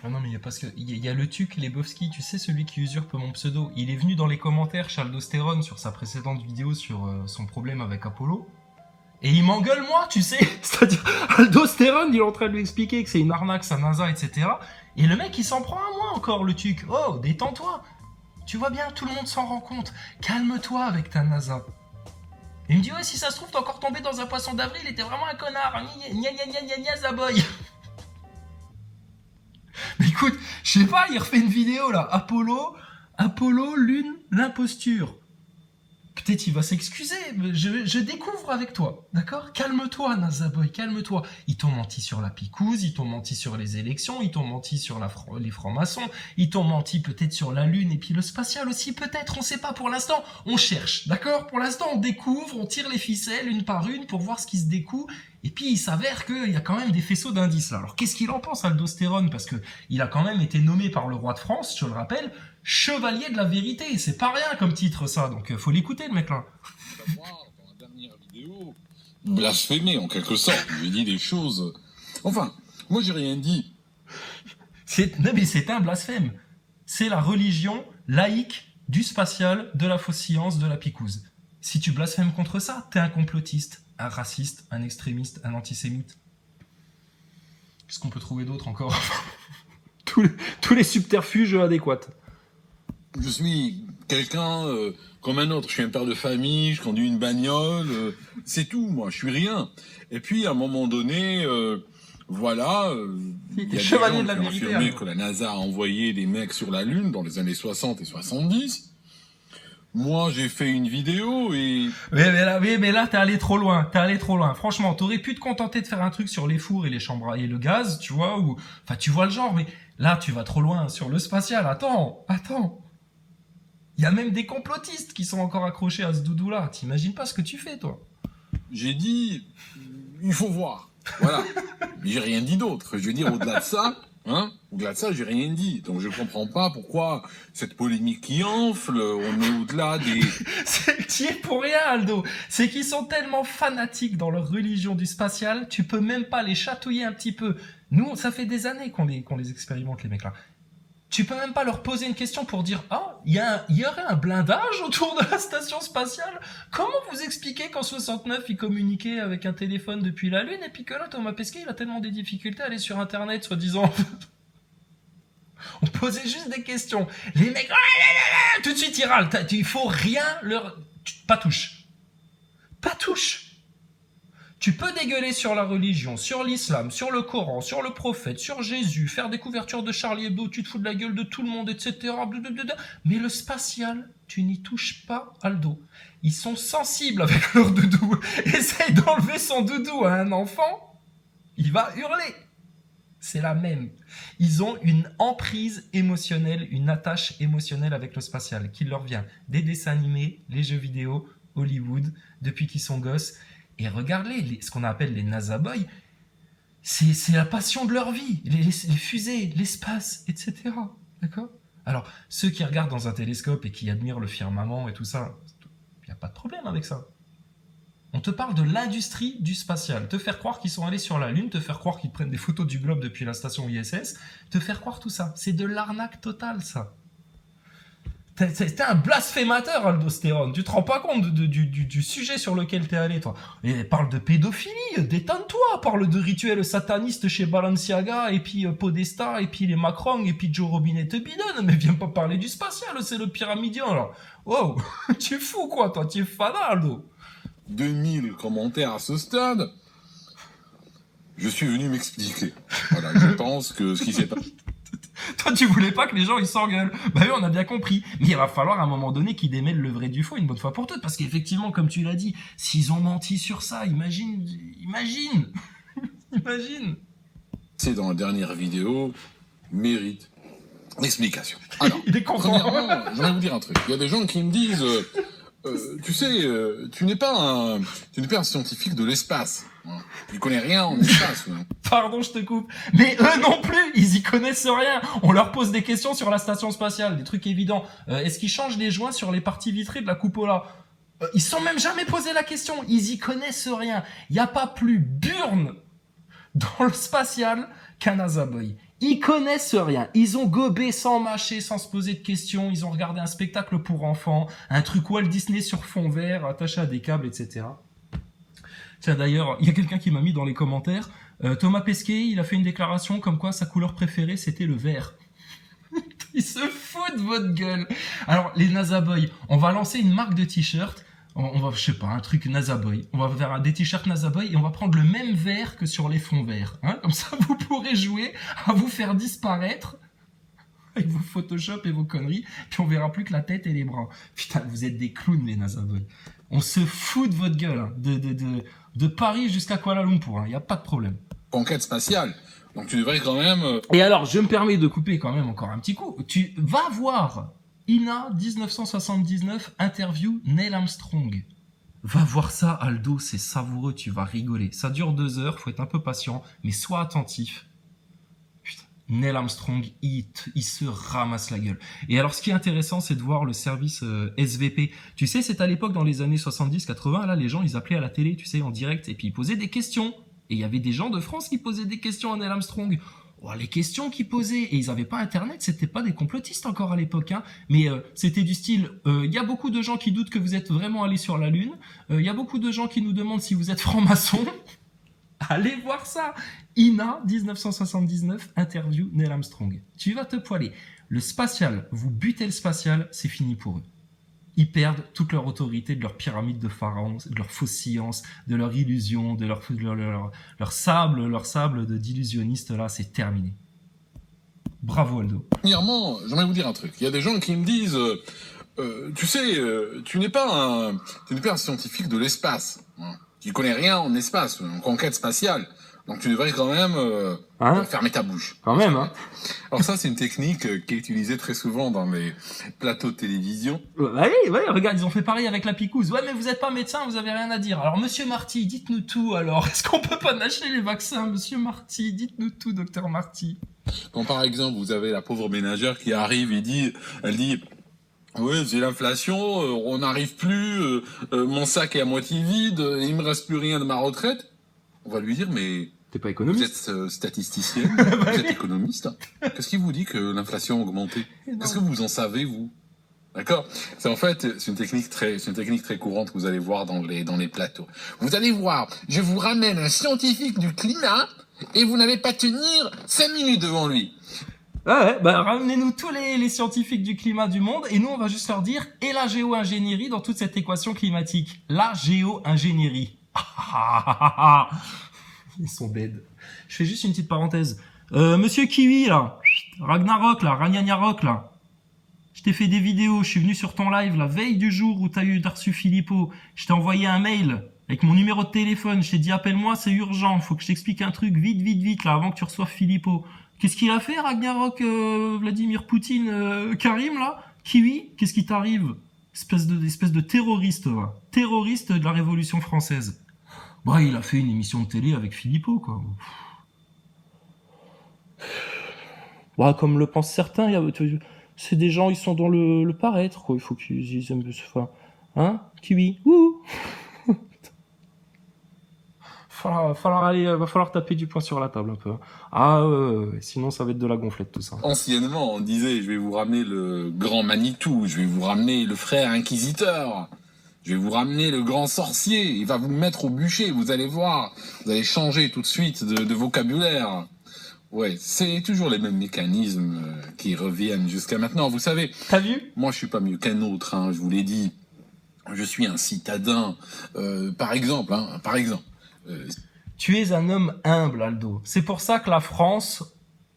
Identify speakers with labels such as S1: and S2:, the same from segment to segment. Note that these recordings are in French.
S1: Ah non, mais il y a parce que il y a le Tuc Lebowski, tu sais, celui qui usurpe mon pseudo. Il est venu dans les commentaires chez Aldostérone sur sa précédente vidéo sur son problème avec Apollo. Et il m'engueule, moi, tu sais. C'est-à-dire, Aldostérone, il est en train de lui expliquer que c'est une arnaque, sa NASA, etc. Et le mec, il s'en prend à moi encore, le Tuc. Oh, détends-toi. Tu vois bien, tout le monde s'en rend compte. Calme-toi avec ta NASA. Et il me dit, ouais, si ça se trouve, t'es encore tombé dans un poisson d'avril, il était vraiment un connard. Gna gna gna gna gna zaboy. Mais écoute, je sais pas, il refait une vidéo là. Apollo, Lune, l'imposture. Peut-être il va s'excuser, mais je découvre avec toi, d'accord? Calme-toi, Nazaboy, calme-toi. Ils t'ont menti sur la picouse, ils t'ont menti sur les élections, ils t'ont menti sur les francs-maçons, ils t'ont menti peut-être sur la Lune et puis le spatial aussi, peut-être, on sait pas pour l'instant. On cherche, d'accord? Pour l'instant, on découvre, on tire les ficelles une par une pour voir ce qui se découle. Et puis il s'avère qu'il y a quand même des faisceaux d'indices là. Alors qu'est-ce qu'il en pense, Aldostérone? Parce que il a quand même été nommé par le roi de France, je le rappelle, chevalier de la vérité. C'est pas rien comme titre ça, donc faut l'écouter le mec là.
S2: Moi, dans la dernière vidéo, blasphémé en quelque sorte. J'ai dit des choses. Enfin, moi j'ai rien dit.
S1: Non mais c'est un blasphème. C'est la religion laïque du spatial, de la fausse science, de la picouse. Si tu blasphèmes contre ça, t'es un complotiste, un raciste, un extrémiste, un antisémite. Qu'est-ce qu'on peut trouver d'autre encore? tous les subterfuges adéquats.
S2: Je suis quelqu'un comme un autre. Je suis un père de famille, je conduis une bagnole. C'est tout, moi. Je suis rien. Et puis, à un moment donné, voilà, il y a des gens
S1: chevalier de la
S2: qui ont
S1: vérité,
S2: affirmé
S1: alors.
S2: que la NASA a envoyé des mecs sur la Lune dans les années 60 et 70. Moi, j'ai fait une vidéo et...
S1: Oui, mais là, t'es allé trop loin. T'es allé trop loin. Franchement, t'aurais pu te contenter de faire un truc sur les fours et les chambres et le gaz, tu vois, ou, enfin, tu vois le genre, mais là, tu vas trop loin sur le spatial. Attends. Il y a même des complotistes qui sont encore accrochés à ce doudou-là. T'imagines pas ce que tu fais, toi.
S2: J'ai dit, il faut voir. Voilà. Mais j'ai rien dit d'autre. Je veux dire, au-delà de ça, j'ai rien dit. Donc je comprends pas pourquoi cette polémique qui enfle, on est au-delà des...
S1: T'y es pour rien, Aldo. C'est qu'ils sont tellement fanatiques dans leur religion du spatial, tu peux même pas les chatouiller un petit peu. Nous, ça fait des années qu'on les expérimente, les mecs là. Tu peux même pas leur poser une question pour dire ah, il y aurait un blindage autour de la station spatiale. Comment vous expliquez qu'en 69 il communiquait avec un téléphone depuis la Lune et puis que là Thomas Pesquet il a tellement des difficultés à aller sur Internet soi-disant. On posait juste des questions. Les mecs tout de suite ils râlent. Il faut rien leur pas touche. Tu peux dégueuler sur la religion, sur l'islam, sur le Coran, sur le prophète, sur Jésus, faire des couvertures de Charlie Hebdo, tu te fous de la gueule de tout le monde, etc. Mais le spatial, tu n'y touches pas, Aldo. Ils sont sensibles avec leur doudou. Essaye d'enlever son doudou à un enfant, il va hurler. C'est la même. Ils ont une emprise émotionnelle, une attache émotionnelle avec le spatial qui leur vient des dessins animés, les jeux vidéo, Hollywood, depuis qu'ils sont gosses. Et regarde-les, ce qu'on appelle les NASA Boys, c'est la passion de leur vie, les fusées, l'espace, etc. D'accord? Alors, ceux qui regardent dans un télescope et qui admirent le firmament et tout ça, il n'y a pas de problème avec ça. On te parle de l'industrie du spatial. Te faire croire qu'ils sont allés sur la Lune, te faire croire qu'ils prennent des photos du globe depuis la station ISS, te faire croire tout ça. C'est de l'arnaque totale, ça. T'es un blasphémateur, Aldostérone. Tu te rends pas compte du sujet sur lequel t'es allé, toi. Et parle de pédophilie, détends-toi. Parle de rituels satanistes chez Balenciaga, et puis Podesta, et puis les Macron, et puis Joe Robinet te bidonne. Mais viens pas parler du spatial, c'est le pyramidien, alors. Wow, tu es fou, quoi, toi. Tu es fada, Aldo.
S2: 2000 commentaires à ce stade. Je suis venu m'expliquer. Voilà, je pense que ce qui s'est passé...
S1: Toi, tu voulais pas que les gens ils s'engueulent. Bah oui, on a bien compris. Mais il va falloir à un moment donné qu'ils démêlent le vrai du faux une bonne fois pour toutes. Parce qu'effectivement, comme tu l'as dit, s'ils ont menti sur ça, imagine.
S2: C'est dans la dernière vidéo, mérite l'explication. Alors,
S1: Il est content.
S2: premièrement, je vais vous dire un truc. Il y a des gens qui me disent, tu sais, tu n'es pas un scientifique de l'espace. Tu connais rien en espace.
S1: Pardon, je te coupe. Mais eux non plus, ils y connaissent rien. On leur pose des questions sur la station spatiale, des trucs évidents. Est-ce qu'ils changent les joints sur les parties vitrées de la cupola? Ils se sont même jamais posé la question. Ils y connaissent rien. Il n'y a pas plus burne dans le spatial qu'un Nazaboy. Ils connaissent rien. Ils ont gobé sans mâcher, sans se poser de questions. Ils ont regardé un spectacle pour enfants, un truc Walt Disney sur fond vert, attaché à des câbles, etc. Tiens, d'ailleurs, il y a quelqu'un qui m'a mis dans les commentaires, Thomas Pesquet, il a fait une déclaration comme quoi sa couleur préférée, c'était le vert. Ils se foutent de votre gueule. Alors, les Nazaboy, on va lancer une marque de t-shirt. On va, je sais pas, un truc Nazaboy. On va faire des t-shirts Nazaboy et on va prendre le même vert que sur les fonds verts. Hein, comme ça, vous pourrez jouer à vous faire disparaître avec vos Photoshop et vos conneries. Puis on verra plus que la tête et les bras. Putain, vous êtes des clowns, les Nazaboy. On se fout de votre gueule. Hein, de Paris jusqu'à Kuala Lumpur. Hein, y a pas de problème.
S2: Conquête spatiale. Donc tu devrais quand même...
S1: Et alors, je me permets de couper quand même encore un petit coup. Tu vas voir INA 1979, interview Neil Armstrong. Va voir ça, Aldo, c'est savoureux, tu vas rigoler. Ça dure 2 heures, faut être un peu patient, mais sois attentif. Putain, Neil Armstrong, il se ramasse la gueule. Et alors, ce qui est intéressant, c'est de voir le service SVP. Tu sais, c'est à l'époque, dans les années 70-80, là, les gens, ils appelaient à la télé, tu sais, en direct, et puis ils posaient des questions. Et il y avait des gens de France qui posaient des questions à Neil Armstrong. Oh, les questions qu'ils posaient, et ils n'avaient pas Internet, c'était pas des complotistes encore à l'époque, hein, mais c'était du style, y a beaucoup de gens qui doutent que vous êtes vraiment allés sur la Lune, y a beaucoup de gens qui nous demandent si vous êtes franc-maçon. Allez voir ça. INA 1979, interview Neil Armstrong. Tu vas te poiler. Le spatial, vous butez le spatial, c'est fini pour eux. Ils perdent toute leur autorité de leur pyramide de pharaon, de leur fausse science, de leur illusion, de leur sable d'illusionniste, là, c'est terminé. Bravo, Aldo.
S2: Premièrement, j'aimerais vous dire un truc. Il y a des gens qui me disent, tu sais, tu n'es pas un scientifique de l'espace. Hein. Tu connais rien en espace, en conquête spatiale. Donc tu devrais quand même fermer ta bouche.
S1: Quand même, hein.
S2: Alors ça, c'est une technique qui est utilisée très souvent dans les plateaux de télévision.
S1: Oui, regarde, ils ont fait pareil avec la picouse. Ouais, mais vous êtes pas médecin, vous avez rien à dire. Alors, monsieur Marty, dites-nous tout, alors. Est-ce qu'on peut pas acheter les vaccins, monsieur Marty? Dites-nous tout, docteur Marty.
S2: Quand par exemple, vous avez la pauvre ménagère qui arrive et elle dit... Oui, c'est l'inflation, on n'arrive plus, mon sac est à moitié vide, il me reste plus rien de ma retraite. On va lui dire, mais...
S1: T'es pas
S2: Vous
S1: économiste?
S2: êtes statisticienne, vous êtes économiste. Qu'est-ce qui vous dit que l'inflation a augmenté? Qu'est-ce que vous en savez, vous? D'accord? C'est en fait, c'est une technique très courante que vous allez voir dans les plateaux. Vous allez voir, je vous ramène un scientifique du climat et vous n'allez pas tenir 5 minutes devant lui.
S1: Ouais, bah ramenez-nous tous les scientifiques du climat du monde et nous on va juste leur dire et la géo-ingénierie dans toute cette équation climatique. La géo-ingénierie. Ils sont bêtes. Je fais juste une petite parenthèse. Monsieur Kiwi là, Ragnarok là, Ragnarok là. Je t'ai fait des vidéos, je suis venu sur ton live la veille du jour où t'as reçu Philippot. Je t'ai envoyé un mail avec mon numéro de téléphone. Je t'ai dit appelle-moi, c'est urgent, faut que je t'explique un truc vite là avant que tu reçoives Philippot. Qu'est-ce qu'il a fait Ragnarok, Vladimir Poutine, Karim là, Kiwi? Qu'est-ce qui t'arrive? Espèce de terroriste, là. Terroriste de la Révolution française. Bah, il a fait une émission de télé avec Philippot, quoi. Bah, comme le pensent certains, c'est des gens, ils sont dans le paraître, quoi. Il faut qu'ils aiment ça. Hein, Kiwi? Wouh! Va falloir taper du poing sur la table un peu. Ah, sinon ça va être de la gonflette tout ça.
S2: Anciennement, on disait, je vais vous ramener le grand Manitou, je vais vous ramener le frère inquisiteur, je vais vous ramener le grand sorcier, il va vous mettre au bûcher, vous allez voir, vous allez changer tout de suite de vocabulaire. Ouais, c'est toujours les mêmes mécanismes qui reviennent jusqu'à maintenant, vous savez.
S1: T'as vu?
S2: Moi, je suis pas mieux qu'un autre, hein, je vous l'ai dit. Je suis un citadin, par exemple.
S1: Tu es un homme humble, Aldo. C'est pour ça que la France,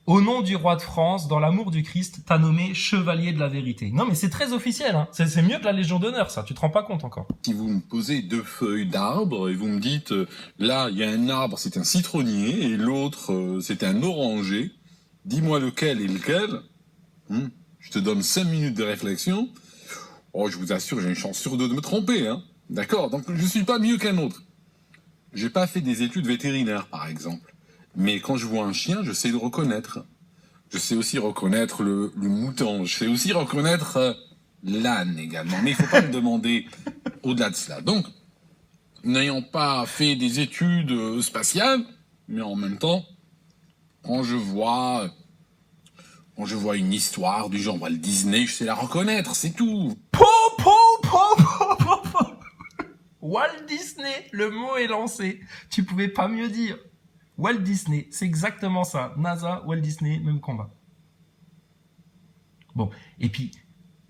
S1: au nom du roi de France, dans l'amour du Christ, t'a nommé chevalier de la vérité. Non, mais c'est très officiel, hein. C'est mieux que la Légion d'honneur, ça. Tu te rends pas compte encore.
S2: Si vous me posez 2 feuilles d'arbre et vous me dites, là, il y a un arbre, c'est un citronnier, et l'autre, c'est un oranger, dis-moi lequel est lequel. Je te donne 5 minutes de réflexion. Oh, je vous assure, j'ai une chance sur 2 de me tromper, hein. D'accord? Donc, je suis pas mieux qu'un autre. J'ai pas fait des études vétérinaires, par exemple. Mais quand je vois un chien, je sais le reconnaître. Je sais aussi reconnaître le mouton. Je sais aussi reconnaître l'âne également. Mais il faut pas me demander au-delà de cela. Donc, n'ayant pas fait des études spatiales, mais en même temps, Quand je vois une histoire du genre Walt Disney, je sais la reconnaître, c'est tout.
S1: Po, po, po, po, po, po. Walt Disney, le mot est lancé. Tu pouvais pas mieux dire. Walt Disney, c'est exactement ça. NASA, Walt Disney, même combat. Bon, et puis,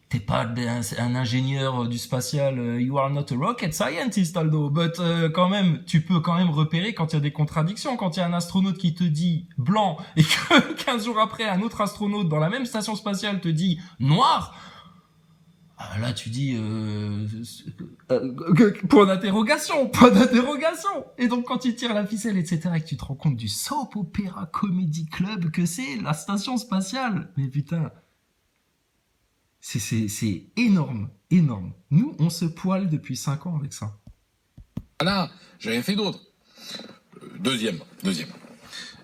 S1: t'es pas un ingénieur du spatial, you are not a rocket scientist, Aldo, but quand même, tu peux quand même repérer quand il y a des contradictions, quand il y a un astronaute qui te dit blanc et que 15 jours après, un autre astronaute dans la même station spatiale te dit noir. Là, tu dis point d'interrogation. Et donc, quand tu tires la ficelle, etc., et que tu te rends compte du soap opera comedy club que c'est la station spatiale, mais putain, c'est énorme. Nous, on se poile depuis 5 ans avec ça.
S2: Voilà, j'ai rien fait d'autre. Deuxième.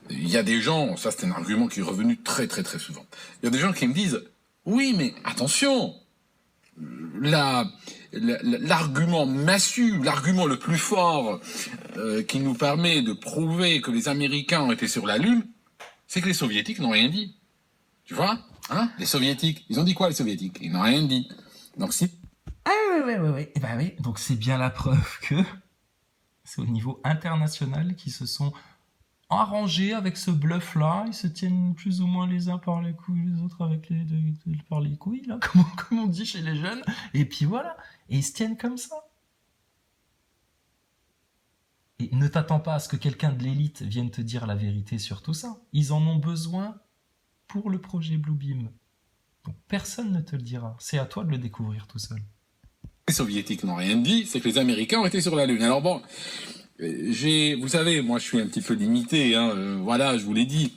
S2: Il y a des gens, ça c'est un argument qui est revenu très très très souvent. Il y a des gens qui me disent, oui mais attention, l'argument massue, l'argument le plus fort qui nous permet de prouver que les Américains ont été sur la Lune, c'est que les Soviétiques n'ont rien dit. Tu vois, hein? Les Soviétiques, ils ont dit quoi les Soviétiques? Ils n'ont rien dit. Donc si...
S1: Ouais. Bah oui, donc c'est bien la preuve que c'est au niveau international qu'ils se sont arrangés avec ce bluff-là. Ils se tiennent plus ou moins les uns par les couilles, les autres par les couilles, là, comme on dit chez les jeunes. Et puis voilà, et ils se tiennent comme ça. Et ne t'attends pas à ce que quelqu'un de l'élite vienne te dire la vérité sur tout ça. Ils en ont besoin pour le projet Bluebeam. Donc personne ne te le dira. C'est à toi de le découvrir tout seul.
S2: Les Soviétiques n'ont rien dit, c'est que les Américains ont été sur la Lune. Alors bon, vous savez, moi je suis un petit peu limité, voilà, je vous l'ai dit.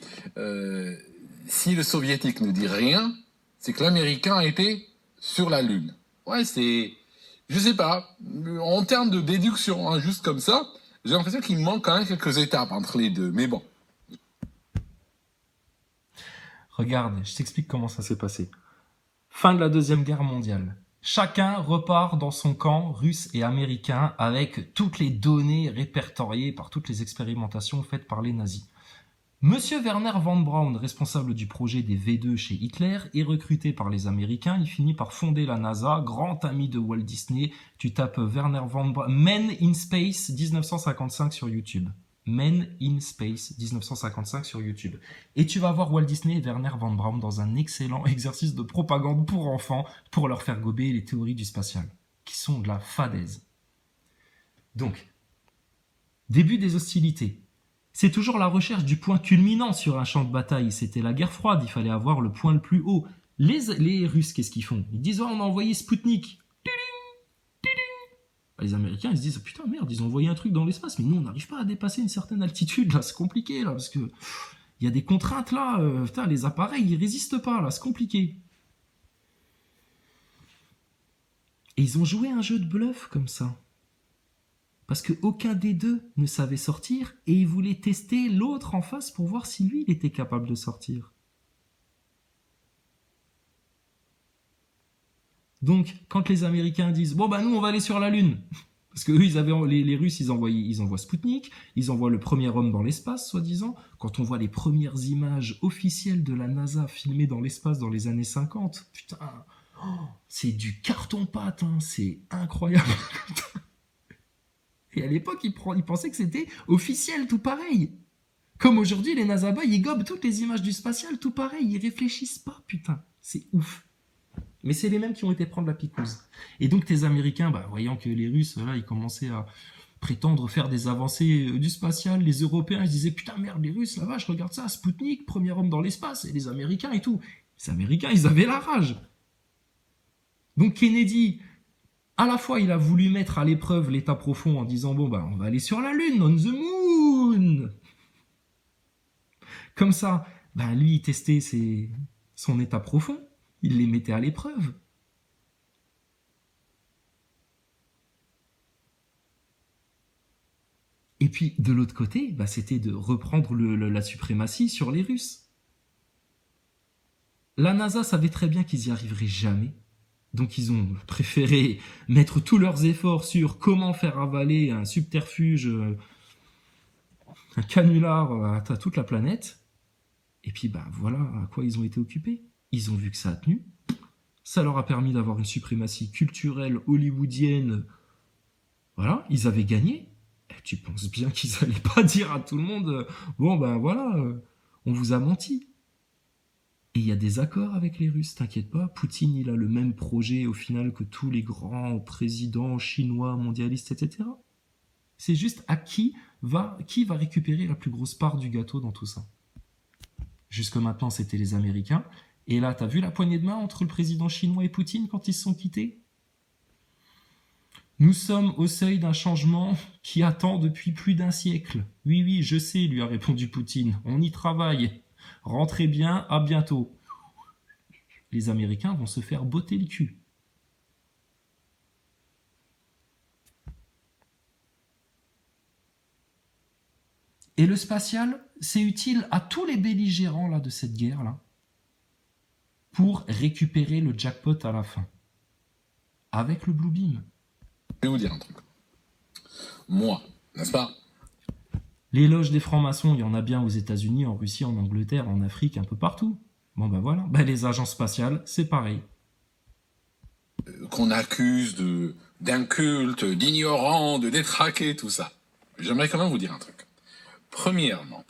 S2: Si le Soviétique ne dit rien, c'est que l'Américain a été sur la Lune. Ouais, je sais pas, en termes de déduction, juste comme ça, j'ai l'impression qu'il manque quand même quelques étapes entre les deux, mais bon.
S1: Regarde, je t'explique comment ça s'est passé. Fin de la Deuxième Guerre mondiale. Chacun repart dans son camp, russe et américain, avec toutes les données répertoriées par toutes les expérimentations faites par les nazis. Monsieur Werner von Braun, responsable du projet des V2 chez Hitler, est recruté par les Américains. Il finit par fonder la NASA, grand ami de Walt Disney. Tu tapes Werner von Braun, Men in Space 1955 sur YouTube. Men in Space 1955 sur YouTube. Et tu vas voir Walt Disney et Werner von Braun dans un excellent exercice de propagande pour enfants pour leur faire gober les théories du spatial, qui sont de la fadaise. Donc, début des hostilités. C'est toujours la recherche du point culminant sur un champ de bataille. C'était la guerre froide, il fallait avoir le point le plus haut. Les Russes, qu'est-ce qu'ils font? Ils disent, on a envoyé Spoutnik. Les Américains, ils se disent, putain, merde, ils ont envoyé un truc dans l'espace, mais nous, on n'arrive pas à dépasser une certaine altitude, là, c'est compliqué, là, parce que il y a des contraintes, là, putain, les appareils, ils résistent pas, là, c'est compliqué. Et ils ont joué un jeu de bluff, comme ça. Parce qu'aucun des deux ne savait sortir, et ils voulaient tester l'autre en face pour voir si lui, il était capable de sortir. Donc, quand les Américains disent « Bon, bah nous, on va aller sur la Lune », parce que eux, les Russes, ils envoient Spoutnik, ils envoient le premier homme dans l'espace, soi-disant. Quand on voit les premières images officielles de la NASA filmées dans l'espace dans les années 50, putain, c'est du carton-pâte, hein, c'est incroyable. Et à l'époque, ils pensaient que c'était officiel, tout pareil. Comme aujourd'hui, les NASA boys, ils gobent toutes les images du spatial, tout pareil, ils réfléchissent pas, putain, c'est ouf. Mais c'est les mêmes qui ont été prendre la picouse. Et donc tes Américains, voyant que les Russes, là, ils commençaient à prétendre faire des avancées du spatial, les Européens, ils se disaient, putain merde, les Russes, la vache, regarde ça, Spoutnik, premier homme dans l'espace, et les Américains et tout. Les Américains, ils avaient la rage. Donc Kennedy, à la fois, il a voulu mettre à l'épreuve l'état profond en disant, bon, on va aller sur la Lune, on the moon. Comme ça, lui, il testait son état profond. Il les mettait à l'épreuve. Et puis, de l'autre côté, c'était de reprendre la suprématie sur les Russes. La NASA savait très bien qu'ils y arriveraient jamais. Donc, ils ont préféré mettre tous leurs efforts sur comment faire avaler un subterfuge, un canular à toute la planète. Et puis, bah voilà à quoi ils ont été occupés. Ils ont vu que ça a tenu. Ça leur a permis d'avoir une suprématie culturelle hollywoodienne. Voilà, ils avaient gagné. Et tu penses bien qu'ils n'allaient pas dire à tout le monde bon ben voilà, on vous a menti. Et il y a des accords avec les Russes, t'inquiète pas. Poutine, il a le même projet au final que tous les grands présidents chinois, mondialistes, etc. C'est juste à qui va récupérer la plus grosse part du gâteau dans tout ça. Jusque maintenant, c'était les Américains. Et là, t'as vu la poignée de main entre le président chinois et Poutine quand ils se sont quittés? Nous sommes au seuil d'un changement qui attend depuis plus d'un siècle. Oui, oui, je sais, lui a répondu Poutine. On y travaille. Rentrez bien, à bientôt. Les Américains vont se faire botter le cul. Et le spatial, c'est utile à tous les belligérants là, de cette guerre-là pour récupérer le jackpot à la fin. Avec le Blue Beam.
S2: Je vais vous dire un truc. Moi, n'est-ce pas?
S1: Les loges des francs-maçons, il y en a bien aux États-Unis, en Russie, en Angleterre, en Afrique, un peu partout. Bon ben voilà, ben les agences spatiales, c'est pareil.
S2: Qu'on accuse d'inculte, d'ignorant, de détraqué, tout ça. J'aimerais quand même vous dire un truc. Premièrement,